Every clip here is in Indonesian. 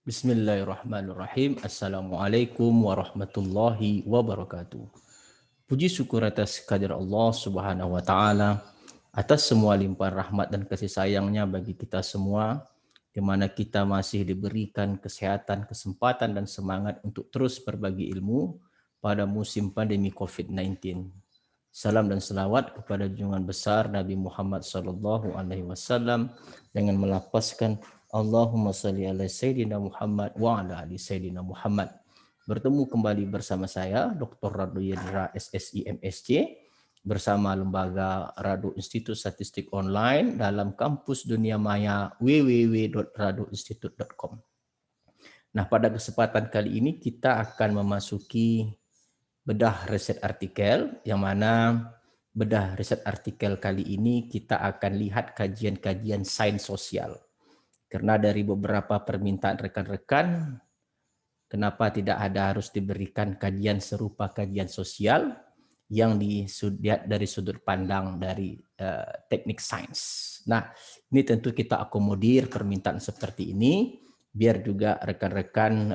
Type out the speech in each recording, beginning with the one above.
Bismillahirrahmanirrahim. Assalamualaikum warahmatullahi wabarakatuh. Puji syukur atas kehadirat Allah Subhanahu wa taala atas semua limpahan rahmat dan kasih sayangnya bagi kita semua, di mana kita masih diberikan kesehatan, kesempatan dan semangat untuk terus berbagi ilmu pada musim pandemi COVID-19. Salam dan selawat kepada junjungan besar Nabi Muhammad SAW dengan melapaskan Allahumma salli ala Sayyidina Muhammad wa ala ali Sayyidina Muhammad. Bertemu kembali bersama saya, Dr. Radu Yedra SSI MSc, bersama Lembaga Radu Institut Statistik Online dalam kampus dunia maya www.raduinstitute.com. Nah, pada kesempatan kali ini kita akan memasuki bedah riset artikel, yang mana bedah riset artikel kali ini kita akan lihat kajian-kajian sains sosial. Karena dari beberapa permintaan rekan-rekan, kenapa tidak ada harus diberikan kajian serupa kajian sosial yang dilihat dari sudut pandang dari teknik sains. Nah, ini tentu kita akomodir permintaan seperti ini, biar juga rekan-rekan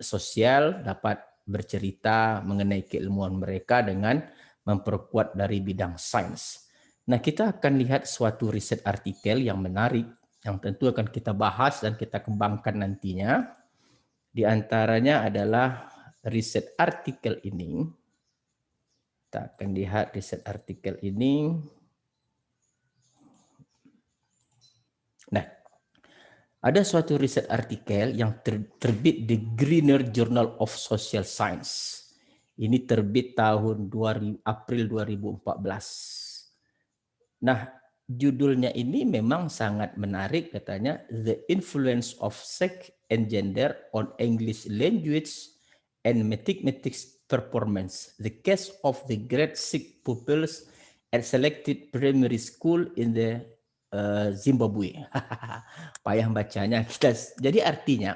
sosial dapat bercerita mengenai keilmuan mereka dengan memperkuat dari bidang sains. Nah, kita akan lihat suatu riset artikel yang menarik, yang tentu akan kita bahas dan kita kembangkan nantinya. Di antaranya adalah riset artikel ini. Kita akan lihat riset artikel ini. Nah, ada suatu riset artikel yang terbit di Greener Journal of Social Science. Ini terbit tahun April 2014. Nah, judulnya ini memang sangat menarik, katanya The Influence of Sex and Gender on English Language and Mathematics Performance. The Case of the Grade 6 Pupils at Selected Primary School in the Zimbabwe. Payah bacanya kita. Jadi artinya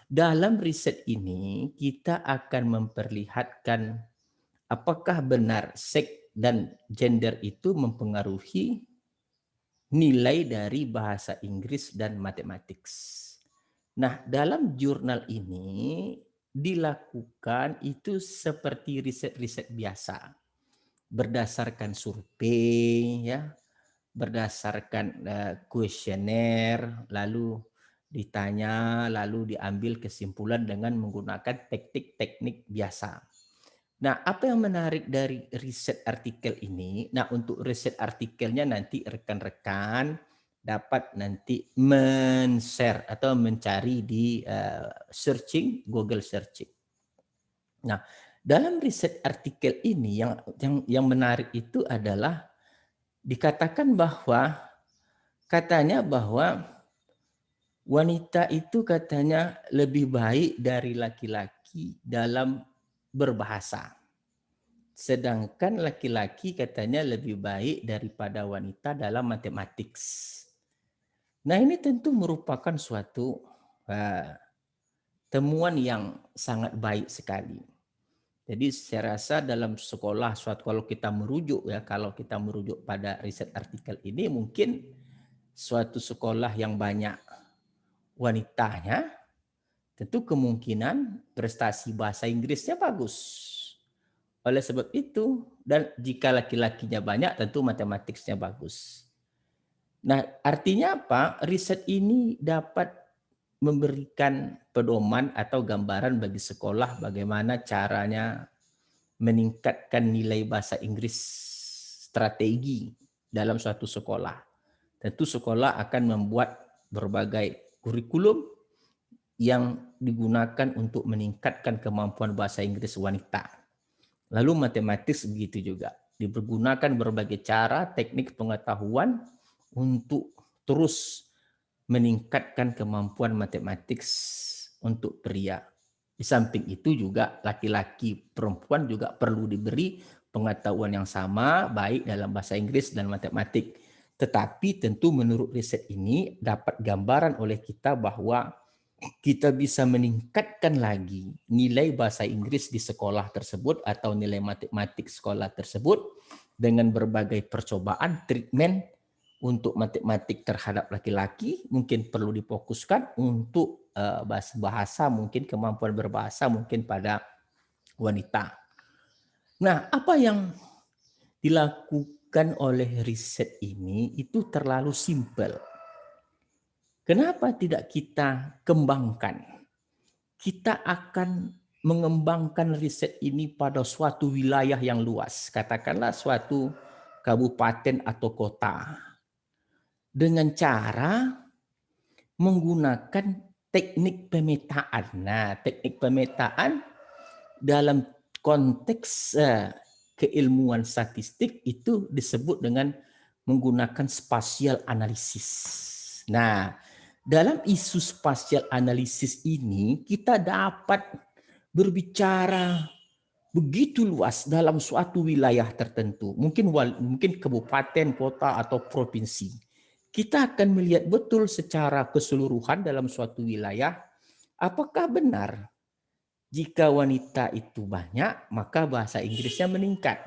dalam riset ini kita akan memperlihatkan apakah benar seks dan gender itu mempengaruhi nilai dari bahasa Inggris dan matematik. Nah, dalam jurnal ini dilakukan itu seperti riset-riset biasa, berdasarkan survei, ya, berdasarkan kuesioner, lalu ditanya, lalu diambil kesimpulan dengan menggunakan teknik-teknik biasa. Nah, apa yang menarik dari riset artikel ini? Nah, untuk riset artikelnya nanti rekan-rekan dapat nanti men-share atau mencari di Google searching. Nah, dalam riset artikel ini yang menarik itu adalah dikatakan bahwa katanya bahwa wanita itu katanya lebih baik dari laki-laki dalam berbahasa. Sedangkan laki-laki katanya lebih baik daripada wanita dalam matematik. Nah, ini tentu merupakan suatu temuan yang sangat baik sekali. Jadi saya rasa dalam sekolah kalau kita merujuk pada riset artikel ini, mungkin suatu sekolah yang banyak wanitanya, tentu kemungkinan prestasi bahasa Inggrisnya bagus. Oleh sebab itu, dan jika laki-lakinya banyak, tentu matematiknya bagus. Nah, artinya apa? Riset ini dapat memberikan pedoman atau gambaran bagi sekolah bagaimana caranya meningkatkan nilai bahasa Inggris strategi dalam suatu sekolah. Tentu sekolah akan membuat berbagai kurikulum yang digunakan untuk meningkatkan kemampuan bahasa Inggris wanita. Lalu matematik begitu juga. Dipergunakan berbagai cara, teknik pengetahuan untuk terus meningkatkan kemampuan matematik untuk pria. Di samping itu juga laki-laki perempuan juga perlu diberi pengetahuan yang sama, baik dalam bahasa Inggris dan matematik. Tetapi tentu menurut riset ini dapat gambaran oleh kita bahwa kita bisa meningkatkan lagi nilai bahasa Inggris di sekolah tersebut atau nilai matematik sekolah tersebut dengan berbagai percobaan treatment untuk matematik terhadap laki-laki. Mungkin perlu difokuskan untuk bahasa mungkin kemampuan berbahasa mungkin pada wanita. Nah, apa yang dilakukan oleh riset ini itu terlalu simpel. Kenapa tidak kita kembangkan? Kita akan mengembangkan riset ini pada suatu wilayah yang luas, katakanlah suatu kabupaten atau kota, dengan cara menggunakan teknik pemetaan. Nah, teknik pemetaan dalam konteks keilmuan statistik itu disebut dengan menggunakan spatial analisis. Nah, dalam isu spatial analisis ini kita dapat berbicara begitu luas dalam suatu wilayah tertentu, mungkin kabupaten, kota, atau provinsi. Kita akan melihat betul secara keseluruhan dalam suatu wilayah, apakah benar jika wanita itu banyak, maka bahasa Inggrisnya meningkat.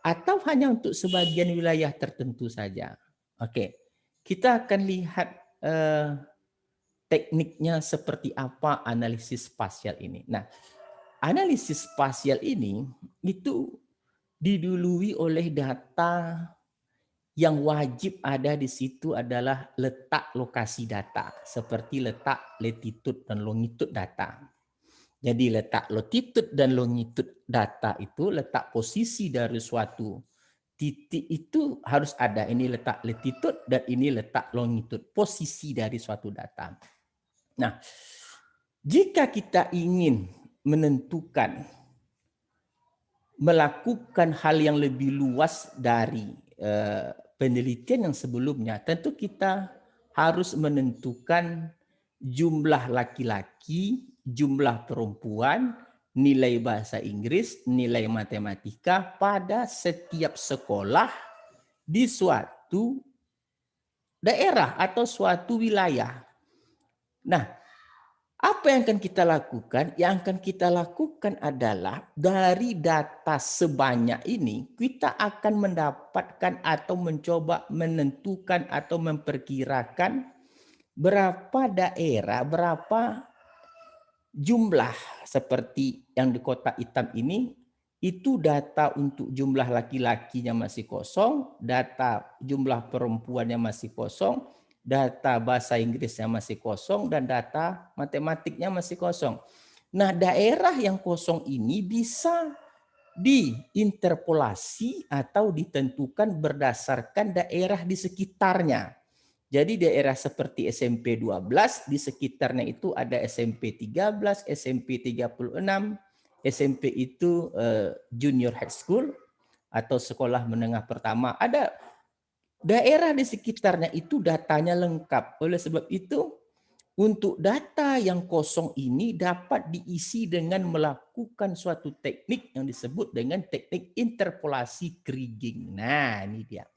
Atau hanya untuk sebagian wilayah tertentu saja. Oke, kita akan lihat tekniknya seperti apa analisis spasial ini. Nah, analisis spasial ini itu didului oleh data yang wajib ada di situ adalah letak lokasi data, seperti letak latitude dan longitude data. Jadi letak latitude dan longitude data itu, letak posisi dari suatu titik itu harus ada. Ini letak latitude dan ini letak longitude, posisi dari suatu data. Nah, jika kita ingin menentukan, melakukan hal yang lebih luas dari penelitian yang sebelumnya, tentu kita harus menentukan jumlah laki-laki, jumlah perempuan, nilai bahasa Inggris, nilai matematika pada setiap sekolah di suatu daerah atau suatu wilayah. Nah, apa yang akan kita lakukan? Yang akan kita lakukan adalah dari data sebanyak ini, kita akan mendapatkan atau mencoba menentukan atau memperkirakan berapa daerah, berapa jumlah seperti yang di kotak hitam ini, itu data untuk jumlah laki-lakinya masih kosong, data jumlah perempuannya masih kosong, data bahasa Inggrisnya masih kosong, dan data matematiknya masih kosong. Nah, daerah yang kosong ini bisa diinterpolasi atau ditentukan berdasarkan daerah di sekitarnya. Jadi daerah seperti SMP 12, di sekitarnya itu ada SMP 13, SMP 36, SMP itu junior high school atau sekolah menengah pertama. Ada daerah di sekitarnya itu datanya lengkap. Oleh sebab itu, untuk data yang kosong ini dapat diisi dengan melakukan suatu teknik yang disebut dengan teknik interpolasi Kriging. Nah, ini dia.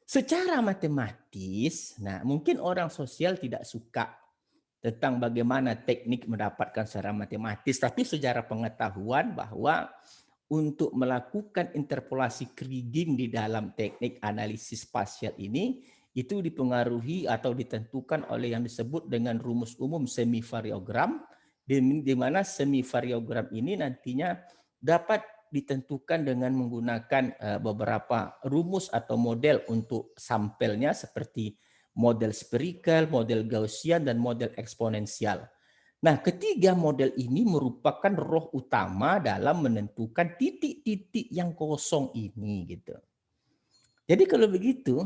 Secara matematis, nah mungkin orang sosial tidak suka tentang bagaimana teknik mendapatkan secara matematis, tapi secara pengetahuan bahwa untuk melakukan interpolasi Kriging di dalam teknik analisis spasial ini, itu dipengaruhi atau ditentukan oleh yang disebut dengan rumus umum semivariogram, di mana semivariogram ini nantinya dapat ditentukan dengan menggunakan beberapa rumus atau model untuk sampelnya seperti model spherical, model Gaussian, dan model eksponensial. Nah, ketiga model ini merupakan roh utama dalam menentukan titik-titik yang kosong ini gitu. Jadi kalau begitu,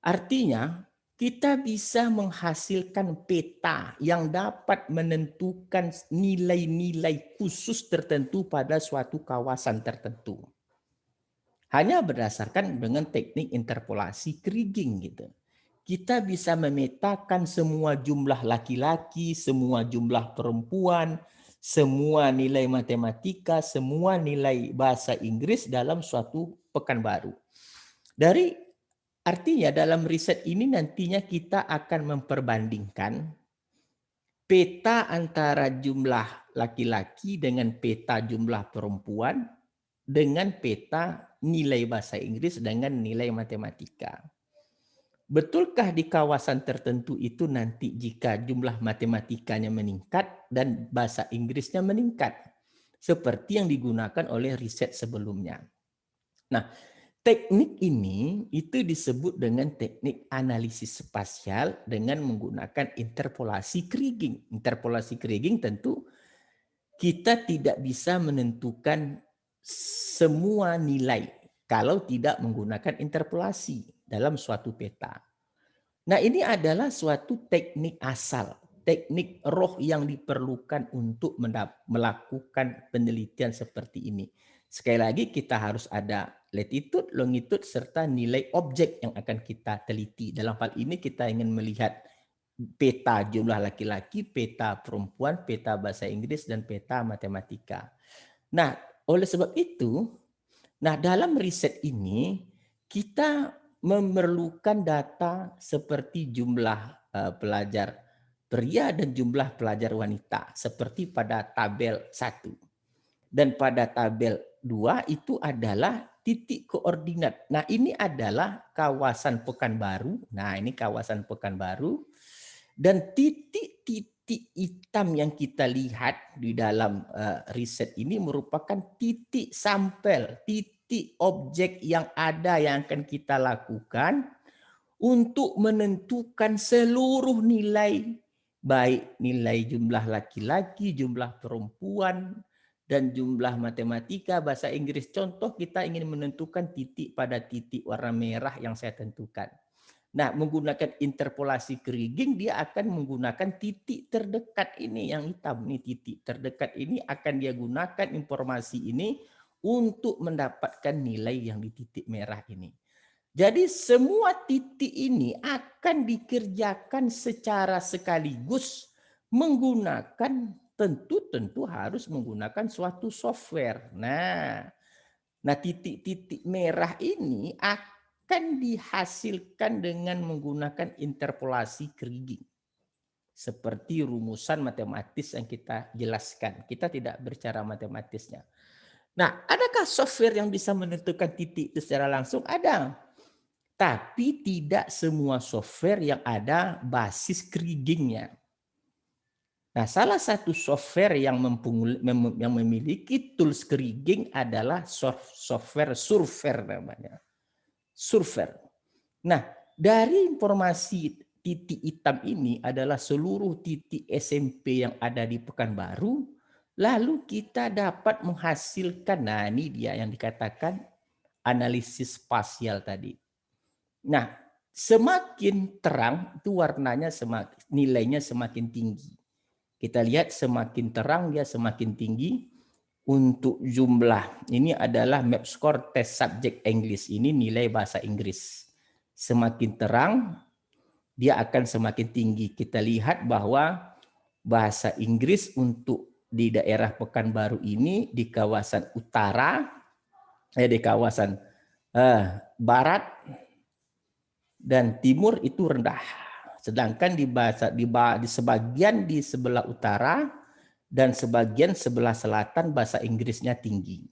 artinya kita bisa menghasilkan peta yang dapat menentukan nilai-nilai khusus tertentu pada suatu kawasan tertentu. Hanya berdasarkan dengan teknik interpolasi Kriging gitu. Kita bisa memetakan semua jumlah laki-laki, semua jumlah perempuan, semua nilai matematika, semua nilai bahasa Inggris dalam suatu Pekanbaru. Artinya dalam riset ini nantinya kita akan memperbandingkan peta antara jumlah laki-laki dengan peta jumlah perempuan dengan peta nilai bahasa Inggris dengan nilai matematika. Betulkah di kawasan tertentu itu nanti jika jumlah matematikanya meningkat dan bahasa Inggrisnya meningkat? Seperti yang digunakan oleh riset sebelumnya. Nah, teknik ini itu disebut dengan teknik analisis spasial dengan menggunakan interpolasi Kriging. Interpolasi Kriging tentu kita tidak bisa menentukan semua nilai kalau tidak menggunakan interpolasi dalam suatu peta. Nah, ini adalah suatu teknik asal, teknik roh yang diperlukan untuk melakukan penelitian seperti ini. Sekali lagi kita harus ada latitude, longitude, serta nilai objek yang akan kita teliti. Dalam hal ini kita ingin melihat peta jumlah laki-laki, peta perempuan, peta bahasa Inggris, dan peta matematika. Nah, oleh sebab itu, dalam riset ini kita memerlukan data seperti jumlah pelajar pria dan jumlah pelajar wanita seperti pada tabel 1. Dan pada tabel 2 itu adalah titik koordinat. Nah, ini adalah kawasan Pekanbaru. Nah, ini kawasan Pekanbaru. Dan titik-titik hitam yang kita lihat di dalam riset ini merupakan titik sampel, titik objek yang ada yang akan kita lakukan untuk menentukan seluruh nilai, baik nilai jumlah laki-laki, jumlah perempuan, dan jumlah matematika, bahasa Inggris. Contoh, kita ingin menentukan titik pada titik warna merah yang saya tentukan. Nah, menggunakan interpolasi Kriging, dia akan menggunakan titik terdekat ini yang hitam. Ini titik terdekat ini akan dia gunakan informasi ini untuk mendapatkan nilai yang di titik merah ini. Jadi semua titik ini akan dikerjakan secara sekaligus menggunakan tentu harus menggunakan suatu software. Nah, titik-titik merah ini akan dihasilkan dengan menggunakan interpolasi Kriging. Seperti rumusan matematis yang kita jelaskan. Kita tidak berbicara matematisnya. Nah, adakah software yang bisa menentukan titik itu secara langsung? Ada. Tapi tidak semua software yang ada basis Krigingnya. Nah, salah satu software yang memiliki tools Kriging adalah software Surfer namanya. Surfer. Nah, dari informasi titik hitam ini adalah seluruh titik SMP yang ada di Pekanbaru, lalu kita dapat menghasilkan, nah ini dia yang dikatakan analisis spasial tadi. Nah, semakin terang itu warnanya nilainya semakin tinggi. Kita lihat semakin terang dia semakin tinggi. Untuk jumlah, ini adalah map score test subject English, ini nilai bahasa Inggris. Semakin terang, dia akan semakin tinggi. Kita lihat bahwa bahasa Inggris untuk di daerah Pekanbaru ini, di kawasan utara, di kawasan barat dan timur itu rendah. Sedangkan di sebagian di sebelah utara dan sebagian sebelah selatan bahasa Inggrisnya tinggi.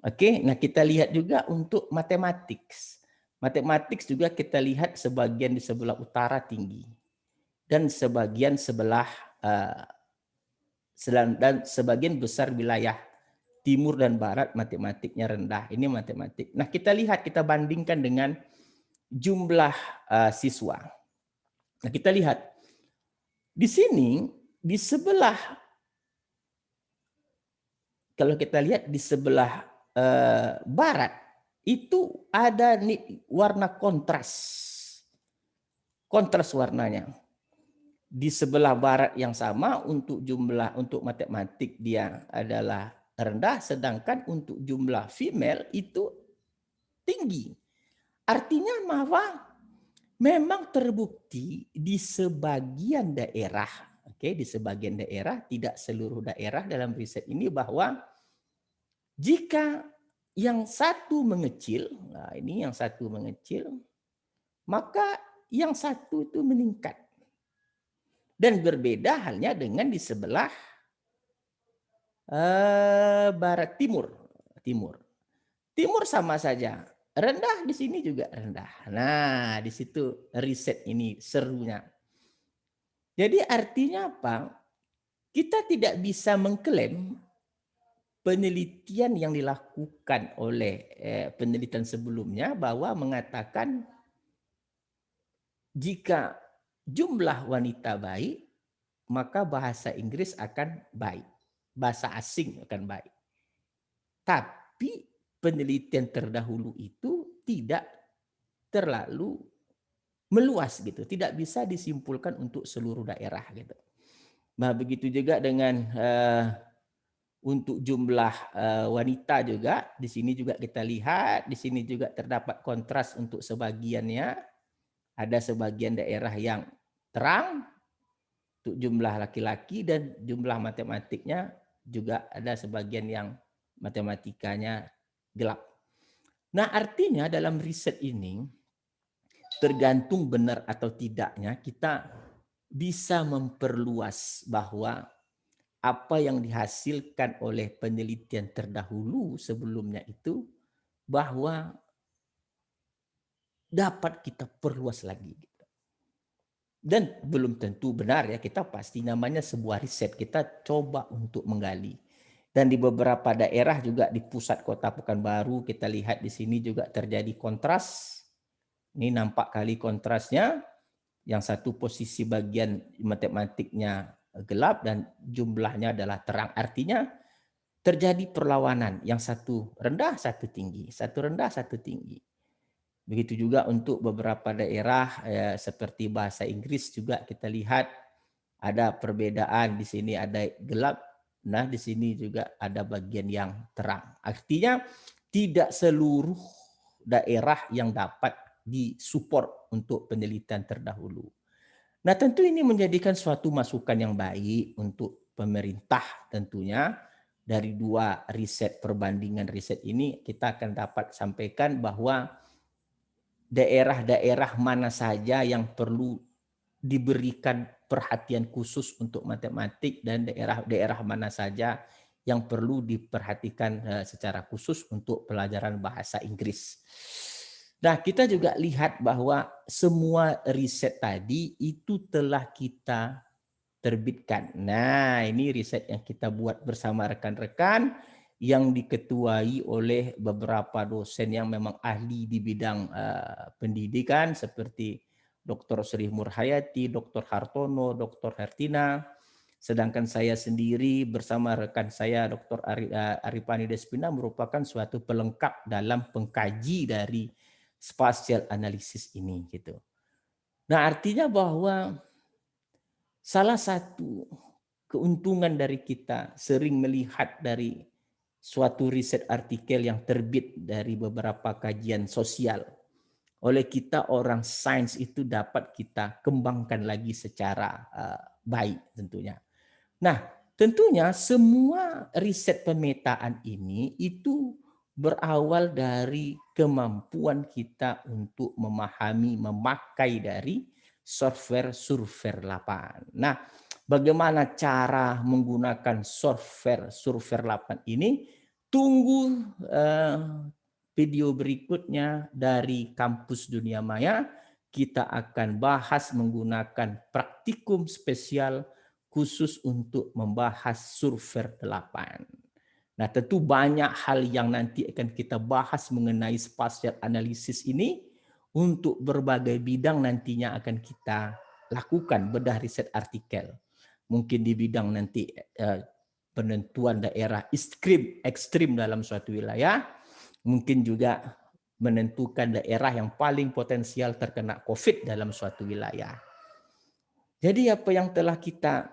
Oke, nah kita lihat juga untuk matematik. Matematik juga kita lihat sebagian di sebelah utara tinggi dan sebagian dan sebagian besar wilayah timur dan barat matematiknya rendah. Ini matematik. Nah, kita lihat, kita bandingkan dengan jumlah siswa. Nah, kita lihat di sini di sebelah, kalau kita lihat di sebelah barat itu ada warna kontras warnanya. Di sebelah barat yang sama untuk matematik dia adalah rendah, sedangkan untuk jumlah female itu tinggi. Artinya bahwa memang terbukti di sebagian daerah, di sebagian daerah, tidak seluruh daerah dalam riset ini, bahwa jika yang satu mengecil, nah ini yang satu mengecil, maka yang satu itu meningkat. Dan berbeda halnya dengan di sebelah barat timur. Timur sama saja. rendah, di sini juga rendah. Nah, di situ riset ini serunya. Jadi artinya apa? Kita tidak bisa mengklaim penelitian yang dilakukan oleh penelitian sebelumnya bahwa mengatakan jika jumlah wanita baik, maka bahasa Inggris akan baik. Bahasa asing akan baik. Tapi penelitian terdahulu itu tidak terlalu meluas gitu, tidak bisa disimpulkan untuk seluruh daerah gitu. Nah, begitu juga dengan untuk jumlah wanita juga, di sini juga kita lihat, di sini juga terdapat kontras untuk sebagiannya. Ada sebagian daerah yang terang untuk jumlah laki-laki dan jumlah matematiknya juga ada sebagian yang matematikanya gelap. Nah, artinya dalam riset ini tergantung benar atau tidaknya kita bisa memperluas bahwa apa yang dihasilkan oleh penelitian terdahulu sebelumnya itu bahwa dapat kita perluas lagi. Dan belum tentu benar ya, kita pasti namanya sebuah riset, kita coba untuk menggali. Dan di beberapa daerah juga di pusat kota Pekanbaru kita lihat di sini juga terjadi kontras. Ini nampak kali kontrasnya, yang satu posisi bagian matematiknya gelap dan jumlahnya adalah terang. Artinya terjadi perlawanan, yang satu rendah, satu tinggi, satu rendah, satu tinggi. Begitu juga untuk beberapa daerah seperti bahasa Inggris juga kita lihat ada perbedaan, di sini ada gelap, nah di sini juga ada bagian yang terang. Artinya tidak seluruh daerah yang dapat disupport untuk penelitian terdahulu. Nah, tentu ini menjadikan suatu masukan yang baik untuk pemerintah tentunya. Dari dua riset perbandingan riset ini kita akan dapat sampaikan bahwa daerah-daerah mana saja yang perlu diberikan perhatian khusus untuk matematik dan daerah-daerah mana saja yang perlu diperhatikan secara khusus untuk pelajaran bahasa Inggris. Nah, kita juga lihat bahwa semua riset tadi itu telah kita terbitkan. Nah, ini riset yang kita buat bersama rekan-rekan yang diketuai oleh beberapa dosen yang memang ahli di bidang pendidikan seperti Dr. Sri Murhayati, Dr. Hartono, Dr. Hertina. Sedangkan saya sendiri bersama rekan saya Dr. Arifani Despina merupakan suatu pelengkap dalam pengkaji dari spatial analisis ini gitu. Nah, artinya bahwa salah satu keuntungan dari kita sering melihat dari suatu riset artikel yang terbit dari beberapa kajian sosial oleh kita orang sains itu dapat kita kembangkan lagi secara baik tentunya. Nah, tentunya semua riset pemetaan ini itu berawal dari kemampuan kita untuk memahami, memakai dari software survei lapangan. Nah, bagaimana cara menggunakan software survei lapangan ini? Tunggu video berikutnya dari Kampus Dunia Maya. Kita akan bahas menggunakan praktikum spesial khusus untuk membahas survei 8. Nah, tentu banyak hal yang nanti akan kita bahas mengenai spatial analisis ini untuk berbagai bidang nantinya akan kita lakukan bedah riset artikel. Mungkin di bidang nanti penentuan daerah ekstrim dalam suatu wilayah, mungkin juga menentukan daerah yang paling potensial terkena COVID dalam suatu wilayah. Jadi apa yang telah kita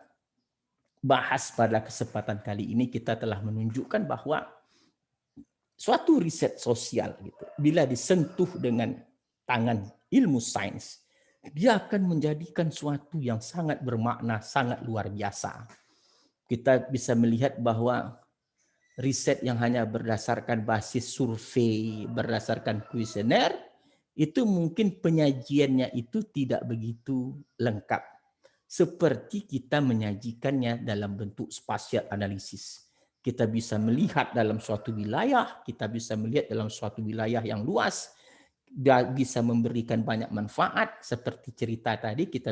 bahas pada kesempatan kali ini, kita telah menunjukkan bahwa suatu riset sosial gitu, bila disentuh dengan tangan ilmu sains, dia akan menjadikan suatu yang sangat bermakna, sangat luar biasa. Kita bisa melihat bahwa riset yang hanya berdasarkan basis survei, berdasarkan kuesioner, itu mungkin penyajiannya itu tidak begitu lengkap seperti kita menyajikannya dalam bentuk spatial analisis. kita bisa melihat dalam suatu wilayah, kita bisa melihat dalam suatu wilayah yang luas, bisa memberikan banyak manfaat seperti cerita tadi kita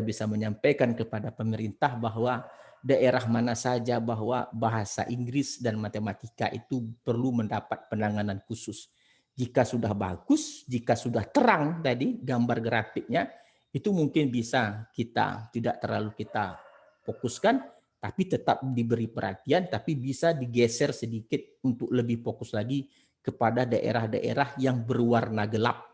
bisa menyampaikan kepada pemerintah bahwa daerah mana saja bahwa bahasa Inggris dan matematika itu perlu mendapat penanganan khusus. Jika sudah bagus, jika sudah terang tadi gambar grafiknya, itu mungkin bisa tidak terlalu kita fokuskan, tapi tetap diberi perhatian, tapi bisa digeser sedikit untuk lebih fokus lagi kepada daerah-daerah yang berwarna gelap,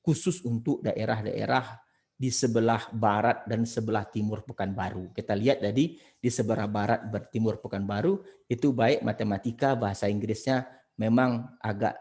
khusus untuk daerah-daerah di sebelah barat dan sebelah timur Pekanbaru. Kita lihat tadi di sebelah barat timur Pekanbaru itu baik matematika, bahasa Inggrisnya memang agak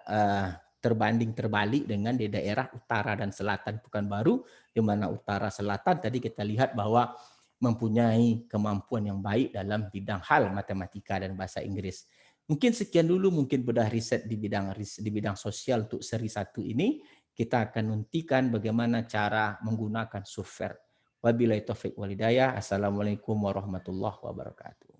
terbanding terbalik dengan di daerah utara dan selatan Pekanbaru, di mana utara selatan tadi kita lihat bahwa mempunyai kemampuan yang baik dalam bidang hal matematika dan bahasa Inggris. Mungkin sekian dulu, mungkin bedah riset di bidang sosial untuk seri 1 ini. Kita akan nantikan bagaimana cara menggunakan software. Wabillahi taufiq walhidayah. Assalamualaikum warahmatullahi wabarakatuh.